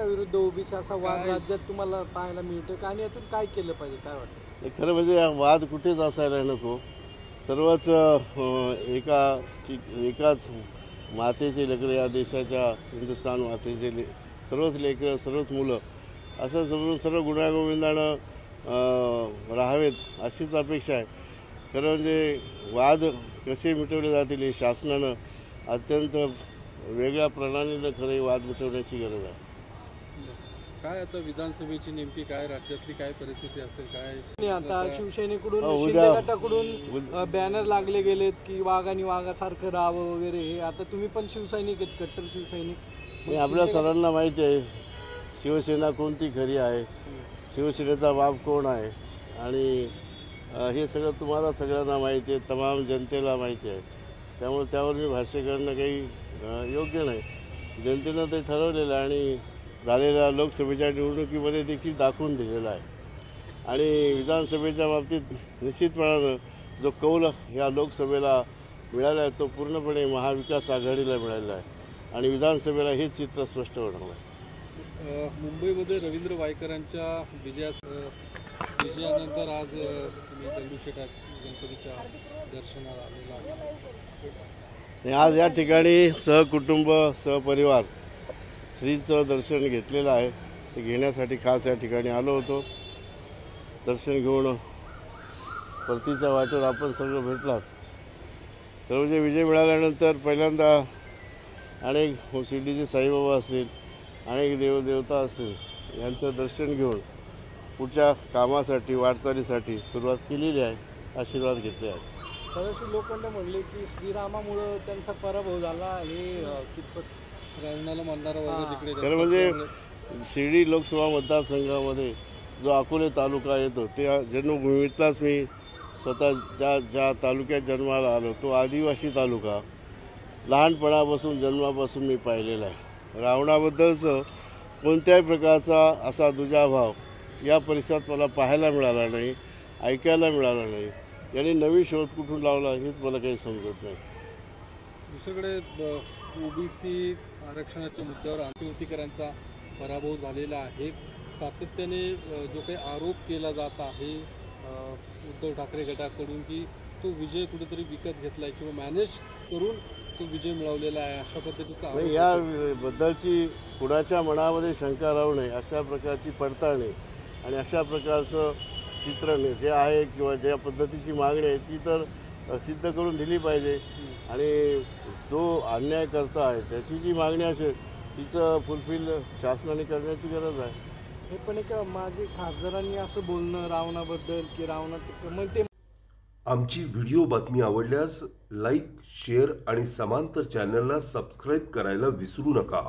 विरुद्ध ओबीसी असा वाद राज्यात तुम्हाला पाहायला मिळतो का, आणि यातून काय केलं पाहिजे, काय वाटतं? खरं म्हणजे वाद कुठेच असायला नको. सर्वच एकाच मातेचे लेकरं, या देशाच्या हिंदुस्थान मातेचे सर्वच लेकरं, सर्वच मुलं असं समजून सर्व गुण्यागोविंदानं राहावेत अशीच अपेक्षा आहे. खरं म्हणजे वाद कसे मिटवले जातील हे शासनानं अत्यंत वेगळ्या प्रणालीनं खरं वाद मिटवण्याची गरज आहे. काय आता विधानसभेची नेमकी काय राज्यातली काय परिस्थिती असेल, काय आता शिवसेनेकडून शिंदे उद्या गटाकडून बॅनर लागले गेलेत की वाघ आणि वाघासारखं राहावं वगैरे, हे आता तुम्ही पण शिवसैनिक आहेत, कट्टर शिवसैनिक. आपल्या सर्वांना माहिती आहे शिवसेना कोणती खरी आहे, शिवसेनेचा बाप कोण आहे, आणि हे सगळं तुम्हाला सगळ्यांना माहिती आहे, तमाम जनतेला माहिती आहे. त्यामुळे त्यावर मी भाष्य करणं काही योग्य नाही. जनतेनं ते ठरवलेलं आहे आणि झालेल्या लोकसभेच्या निवडणुकीमध्ये देखील दाखवून दिलेला आहे. आणि विधानसभेच्या बाबतीत निश्चितपणानं जो कौल या लोकसभेला मिळाला आहे तो पूर्णपणे महाविकास आघाडीला मिळालेला आहे आणि विधानसभेला हेच चित्र स्पष्ट होणार आहे. मुंबईमध्ये रवींद्र वायकरांच्या विजयानंतर आज तुम्ही दगडूशेठ गणपतीच्या दर्शनाला आलेला आहे. आज या ठिकाणी सहकुटुंब सहपरिवार श्रीचं दर्शन घेतलेलं आहे. ते घेण्यासाठी खास या ठिकाणी आलो होतो. दर्शन घेऊन परतीच्या वाटेवर आपण सर्व भेटलात. तर म्हणजे विजय मिळाल्यानंतर पहिल्यांदा अनेक शिर्डीचे साईबाबा असतील, अनेक देवदेवता असतील यांचं दर्शन घेऊन पुढच्या कामासाठी वाटचालीसाठी सुरुवात केलेली आहे. आशीर्वाद घेतले आहेत. सदाशिव लोखंडे म्हणले की श्रीरामामुळं त्यांचा पराभव झाला, हे कितपत रावणाला मानणारा वर्ग तिकडे. खरं म्हणजे शिर्डी लोकसभा मतदारसंघामध्ये जो अकोले तालुका येतो त्या जन्मभूमीतलाच मी स्वतः ज्या तालुक्यात जन्माला आलो तो आदिवासी तालुका लहानपणापासून जन्मापासून मी पाहिलेला आहे. रावणाबद्दलचं कोणत्याही प्रकारचा असा दुजाभाव या परिसरात मला पाहायला मिळाला नाही, ऐकायला मिळाला नाही. यांनी नवीन शोध कुठून लावला हेच मला काही समजत नाही. दुसरीकडे ओबीसी आरक्षणाच्या मुद्द्यावर अंत्यविधिकरांचा पराभव झालेला आहे. सातत्याने जो काही आरोप केला जात आहे उद्धव ठाकरे गटाकडून की तो विजय कुठेतरी विकत घेतलाय किंवा मॅनेज करून तो विजय मिळवलेला आहे, अशा पद्धतीचा याबद्दलची कुणाच्या मनामध्ये शंका राहू नये अशा प्रकारची पडताळणी आणि अशा प्रकारचं चित्रण जे आहे किंवा ज्या पद्धतीची मागणी आहे ती तर सिद्ध करून दिली पाहिजे. आणि जो अन्याय करता आहे त्याची जी मागणी असेल तिचं फुलफिल शासनाने करण्याची गरज आहे. हे पण एक माझे खासदारांनी असं बोलणं रावणाबद्दल की रावणा आमची व्हिडिओ बातमी आवडल्यास लाईक, शेअर आणि समांतर चॅनलला सबस्क्राईब करायला विसरू नका.